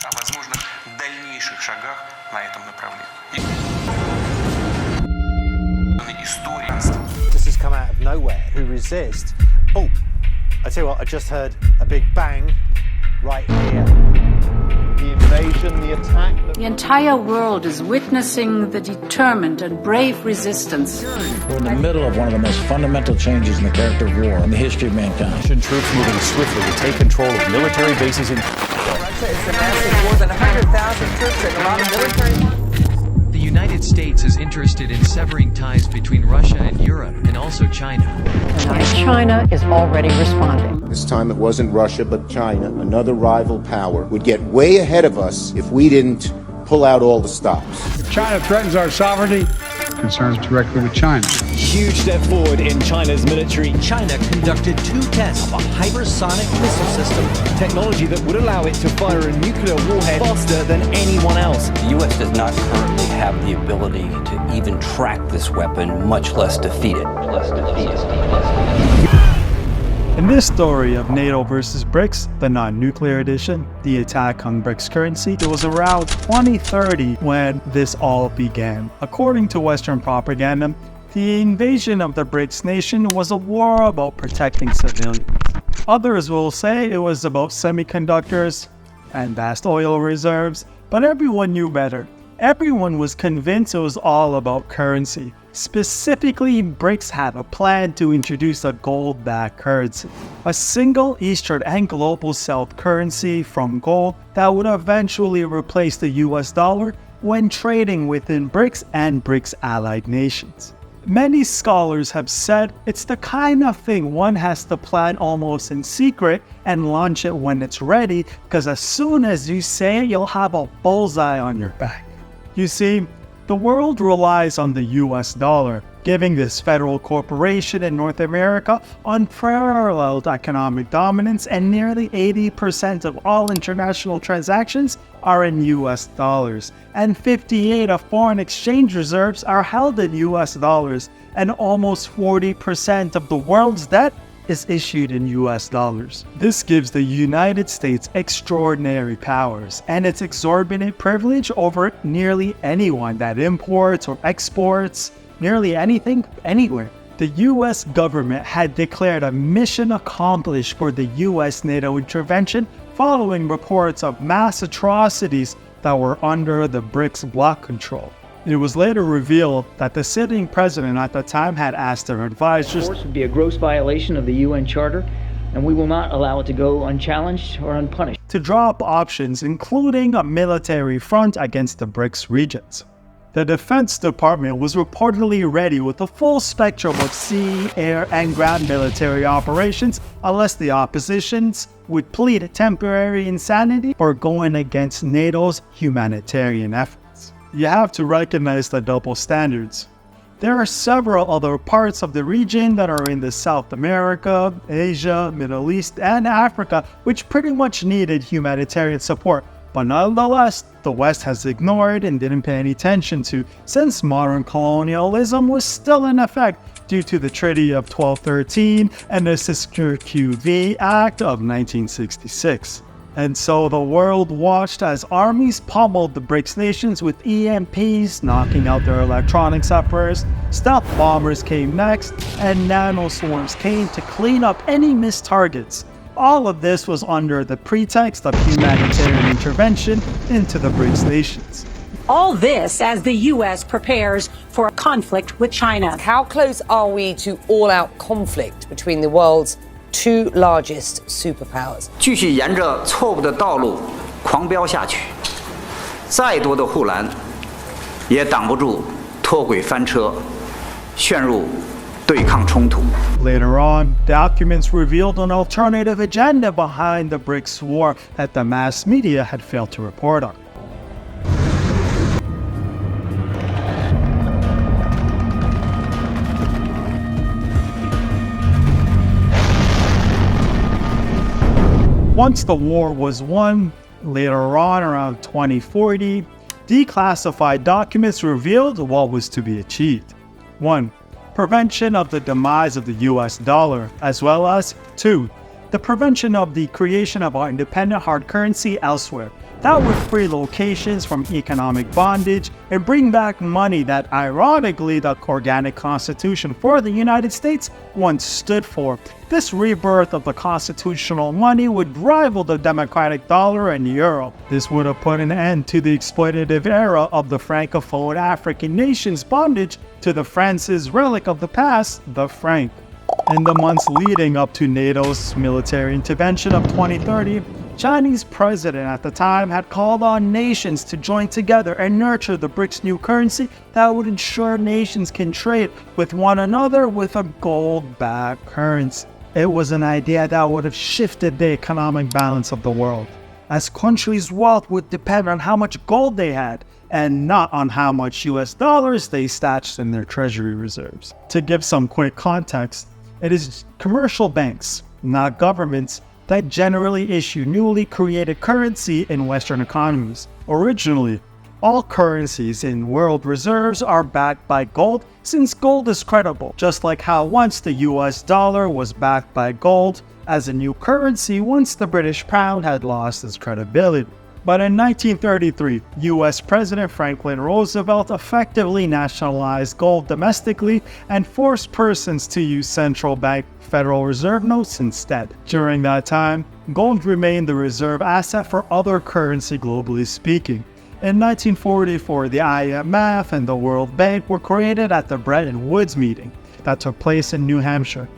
о возможных дальнейших шагах на этом направлении. This has come out of nowhere. Who resist? Oh, I tell you what, I just heard a big bang right here. The invasion, the attack. The entire world is witnessing the determined and brave resistance. We're in the middle of one of the most fundamental changes in the character of war in the history of mankind. Russian troops moving swiftly to take control of military bases in Russia is amassing more than 100,000 troops and a lot of military. The United States is interested in severing ties between Russia and Europe and also China. And China is already responding. This time it wasn't Russia, but China, another rival power, would get way ahead of us if we didn't pull out all the stops. If China threatens our sovereignty, concerns directly with China. Huge step forward in China's military. China conducted 2 tests of a hypersonic missile system, technology that would allow it to fire a nuclear warhead faster than anyone else. The U.S. does not currently have the ability to even track this weapon, much less defeat it. In this story of NATO versus BRICS, the non-nuclear edition, the attack on BRICS currency, it was around 2030 when this all began. According to Western propaganda, the invasion of the BRICS nation was a war about protecting civilians. Others will say it was about semiconductors and vast oil reserves, but everyone knew better. Everyone was convinced it was all about currency. Specifically, BRICS had a plan to introduce a gold-backed currency, a single Eastern and global South currency from gold that would eventually replace the US dollar when trading within BRICS and BRICS allied nations. Many scholars have said it's the kind of thing one has to plan almost in secret and launch it when it's ready, because as soon as you say it, you'll have a bullseye on your back. You see, the world relies on the US dollar, giving this federal corporation in North America unparalleled economic dominance, and nearly 80% of all international transactions are in US dollars, and 58 of foreign exchange reserves are held in US dollars, and almost 40% of the world's debt is issued in US dollars. This gives the United States extraordinary powers and its exorbitant privilege over nearly anyone that imports or exports nearly anything, anywhere. The US government had declared a mission accomplished for the US NATO intervention following reports of mass atrocities that were under the BRICS bloc control. It was later revealed that the sitting president at the time had asked their advisors, "Force would be a gross violation of the UN Charter, and we will not allow it to go unchallenged or unpunished," to draw up options including a military front against the BRICS regions. The Defense Department was reportedly ready with a full spectrum of sea, air, and ground military operations unless the oppositions would plead temporary insanity or going against NATO's humanitarian efforts. You have to recognize the double standards. There are several other parts of the region that are in the South America, Asia, Middle East, and Africa which pretty much needed humanitarian support, but nonetheless, the West has ignored and didn't pay any attention to, since modern colonialism was still in effect due to the Treaty of 1213 and the Sister QV Act of 1966. And so the world watched as armies pummeled the BRICS nations with EMPs, knocking out their electronics at first, stealth bombers came next, and nanoswarms came to clean up any missed targets. All of this was under the pretext of humanitarian intervention into the BRICS nations. All this as the U.S. prepares for a conflict with China. How close are we to all-out conflict between the world's 2 largest superpowers? 继续沿着错误的道路狂飙下去，再多的护栏也挡不住脱轨翻车，陷入对抗冲突。 Later on, documents revealed an alternative agenda behind the BRICS war that the mass media had failed to report on. Once the war was won, later on around 2040, declassified documents revealed what was to be achieved. 1. Prevention of the demise of the US dollar, as well as 2. The prevention of the creation of our independent hard currency elsewhere, that would free locations from economic bondage and bring back money that ironically the organic constitution for the United States once stood for. This rebirth of the constitutional money would rival the democratic dollar and euro. This would have put an end to the exploitative era of the Francophone African nations' bondage to the France's relic of the past, the franc. In the months leading up to NATO's military intervention of 2030, Chinese president at the time had called on nations to join together and nurture the BRICS new currency that would ensure nations can trade with one another with a gold-backed currency. It was an idea that would have shifted the economic balance of the world, as countries' wealth would depend on how much gold they had and not on how much US dollars they stashed in their treasury reserves. To give some quick context, it is commercial banks, not governments, that generally issue newly created currency in Western economies. Originally, all currencies in world reserves are backed by gold since gold is credible, just like how once the US dollar was backed by gold as a new currency once the British pound had lost its credibility. But in 1933, US President Franklin Roosevelt effectively nationalized gold domestically and forced persons to use central bank Federal Reserve notes instead. During that time, gold remained the reserve asset for other currency globally speaking. In 1944, the IMF and the World Bank were created at the Bretton Woods meeting that took place in New Hampshire,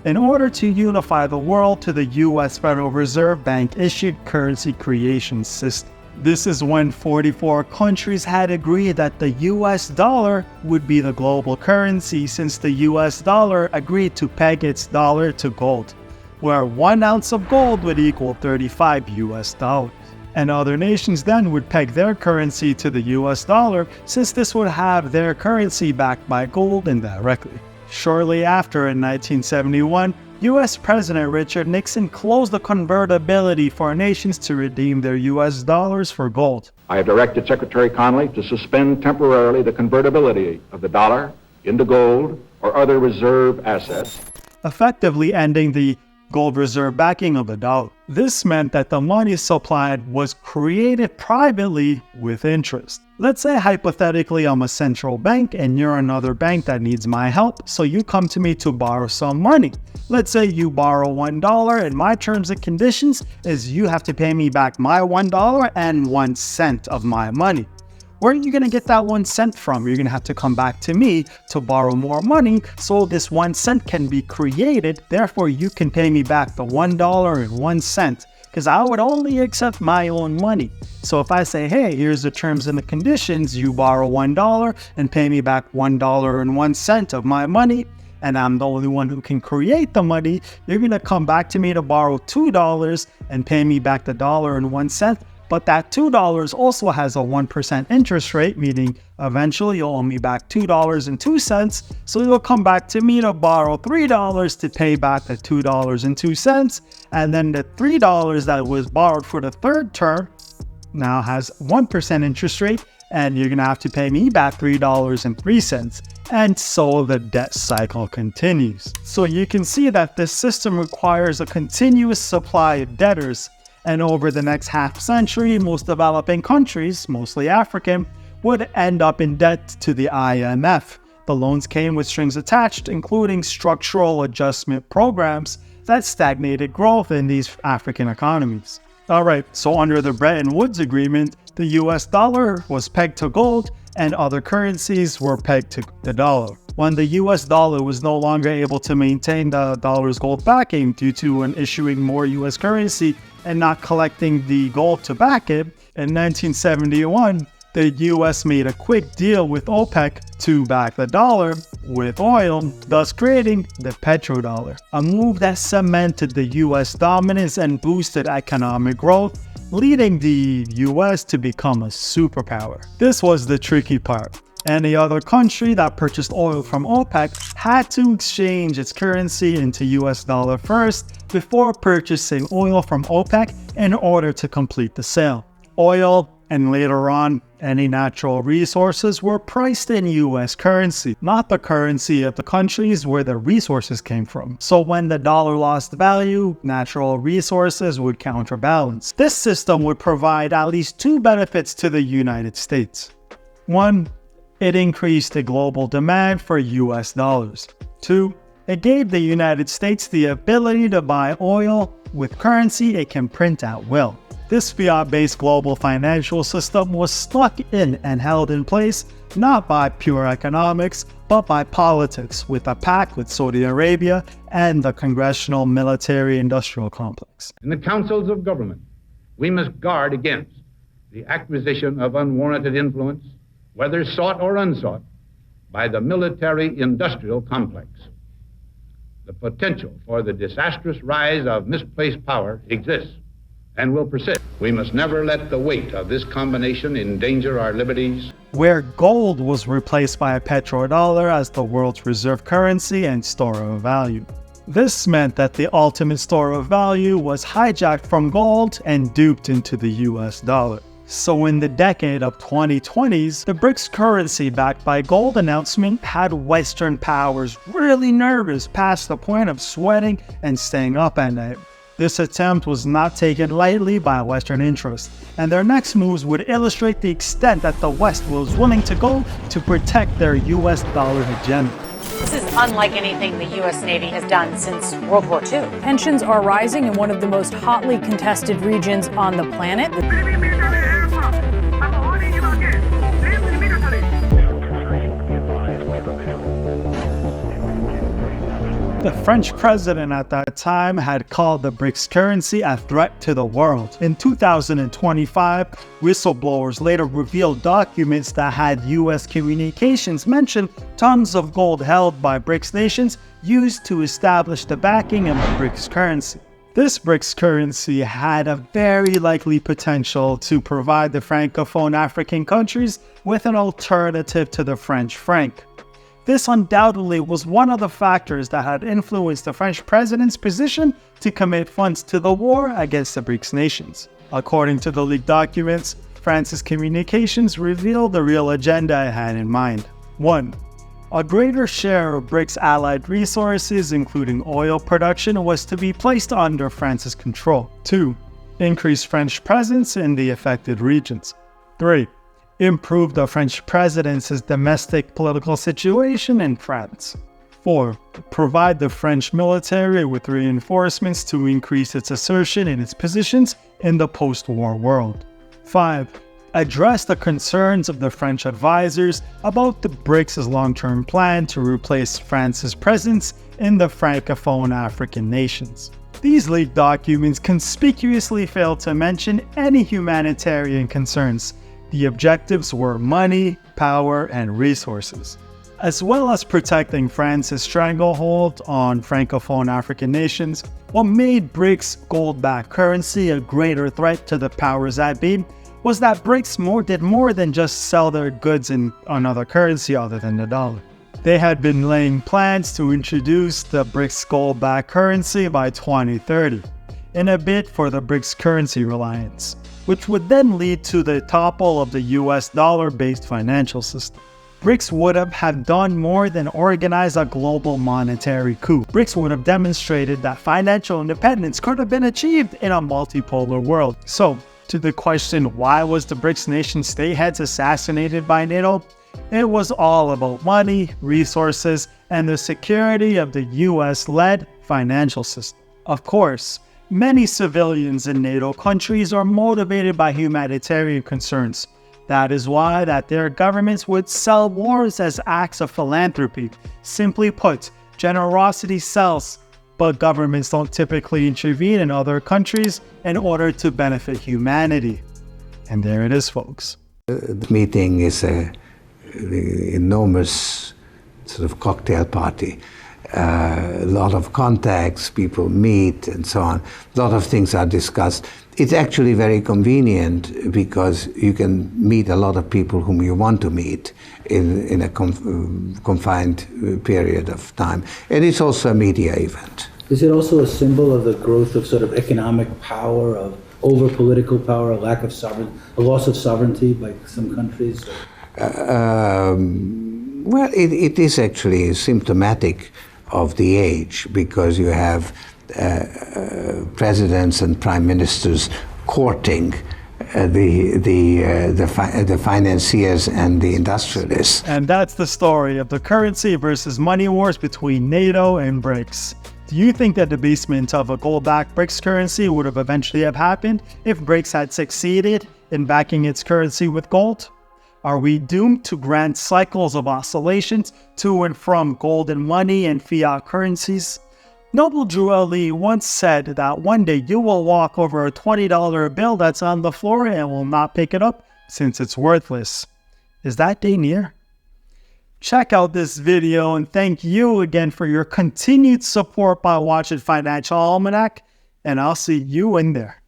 in order to unify the world to the US Federal Reserve Bank issued currency creation system. This is when 44 countries had agreed that the US dollar would be the global currency, since the US dollar agreed to peg its dollar to gold, where 1 ounce of gold would equal 35 US dollars. And other nations then would peg their currency to the US dollar, since this would have their currency backed by gold indirectly. Shortly after, in 1971, US President Richard Nixon closed the convertibility for nations to redeem their US dollars for gold. I have directed Secretary Connally to suspend temporarily the convertibility of the dollar into gold or other reserve assets, effectively ending the gold reserve backing of the dollar. This meant that the money supplied was created privately with interest. Let's say hypothetically I'm a central bank and you're another bank that needs my help, so you come to me to borrow some money. Let's say you borrow $1 and my terms and conditions is you have to pay me back my $1 and 1 cent of my money. Where are you going to get that 1 cent from? You're going to have to come back to me to borrow more money so this 1 cent can be created. Therefore, you can pay me back the $1 and 1 cent, because I would only accept my own money. So if I say, hey, here's the terms and the conditions, you borrow $1 and pay me back $1 and 1 cent of my money, and I'm the only one who can create the money, you're going to come back to me to borrow $2 and pay me back the $1 and 1 cent. But that $2 also has a 1% interest rate, meaning eventually you'll owe me back $2.02. So you'll come back to me to borrow $3 to pay back the $2.02. And then the $3 that was borrowed for the third term now has 1% interest rate, and you're going to have to pay me back $3.03. And so the debt cycle continues. So you can see that this system requires a continuous supply of debtors. And over the next half century, most developing countries, mostly African, would end up in debt to the IMF. The loans came with strings attached, including structural adjustment programs that stagnated growth in these African economies. Alright, so under the Bretton Woods Agreement, the US dollar was pegged to gold and other currencies were pegged to the dollar. When the US dollar was no longer able to maintain the dollar's gold backing due to issuing more US currency and not collecting the gold to back it, in 1971, the US made a quick deal with OPEC to back the dollar with oil, thus creating the petrodollar, a move that cemented the US dominance and boosted economic growth, leading the US to become a superpower. This was the tricky part. Any other country that purchased oil from OPEC had to exchange its currency into US dollar first before purchasing oil from OPEC in order to complete the sale. Oil And later on, any natural resources were priced in US currency, not the currency of the countries where the resources came from. So when the dollar lost value, natural resources would counterbalance. This system would provide at least two benefits to the United States. One, it increased the global demand for US dollars. Two, it gave the United States the ability to buy oil with currency it can print at will. This fiat-based global financial system was stuck in and held in place not by pure economics, but by politics, with a pact with Saudi Arabia and the Congressional Military-Industrial Complex. In the councils of government, we must guard against the acquisition of unwarranted influence, whether sought or unsought, by the military-industrial complex. The potential for the disastrous rise of misplaced power exists and will persist. We must never let the weight of this combination endanger our liberties. Where gold was replaced by a petrodollar as the world's reserve currency and store of value. This meant that the ultimate store of value was hijacked from gold and duped into the US dollar. So in the decade of 2020s, the BRICS currency backed by gold announcement had Western powers really nervous past the point of sweating and staying up at night. This attempt was not taken lightly by Western interests, and their next moves would illustrate the extent that the West was willing to go to protect their US dollar agenda. This is unlike anything the U.S. Navy has done since World War II. Tensions are rising in one of the most hotly contested regions on the planet. The French president at that time had called the BRICS currency a threat to the world. In 2025, whistleblowers later revealed documents that had US communications mention tons of gold held by BRICS nations used to establish the backing of the BRICS currency. This BRICS currency had a very likely potential to provide the Francophone African countries with an alternative to the French franc. This undoubtedly was one of the factors that had influenced the French president's position to commit funds to the war against the BRICS nations. According to the leaked documents, France's communications revealed the real agenda it had in mind. 1. A greater share of BRICS allied resources, including oil production, was to be placed under France's control. 2. Increased French presence in the affected regions. 3. Improve the French president's domestic political situation in France. 4. Provide the French military with reinforcements to increase its assertion in its positions in the post-war world. 5. Address the concerns of the French advisors about the BRICS' long-term plan to replace France's presence in the Francophone African nations. These leaked documents conspicuously fail to mention any humanitarian concerns. The objectives were money, power, and resources. As well as protecting France's stranglehold on Francophone African nations, what made BRICS gold-backed currency a greater threat to the powers that be was that BRICS did more than just sell their goods in another currency other than the dollar. They had been laying plans to introduce the BRICS gold-backed currency by 2030, in a bid for the BRICS currency reliance, which would then lead to the topple of the US dollar-based financial system. BRICS would have done more than organize a global monetary coup. BRICS would have demonstrated that financial independence could have been achieved in a multipolar world. So, to the question, why was the BRICS nation state heads assassinated by NATO? It was all about money, resources, and the security of the US-led financial system. Of course, many civilians in NATO countries are motivated by humanitarian concerns. That is why their governments would sell wars as acts of philanthropy. Simply put, generosity sells, but governments don't typically intervene in other countries in order to benefit humanity. And there it is, folks. The meeting is an enormous sort of cocktail party. A lot of contacts, people meet and so on. A lot of things are discussed. It's actually very convenient because you can meet a lot of people whom you want to meet in a confined period of time. And it's also a media event. Is it also a symbol of the growth of sort of economic power of over political power, a lack of a loss of sovereignty by some countries? Well, it is actually symptomatic of the age, because you have presidents and prime ministers courting the financiers and the industrialists. And that's the story of the currency versus money wars between NATO and BRICS. Do you think that debasement of a gold-backed BRICS currency would have eventually happened if BRICS had succeeded in backing its currency with gold? Are we doomed to grand cycles of oscillations to and from gold and money and fiat currencies? Noble Drew Lee once said that one day you will walk over a $20 bill that's on the floor and will not pick it up since it's worthless. Is that day near? Check out this video, and thank you again for your continued support by watching Financial Almanac, and I'll see you in there.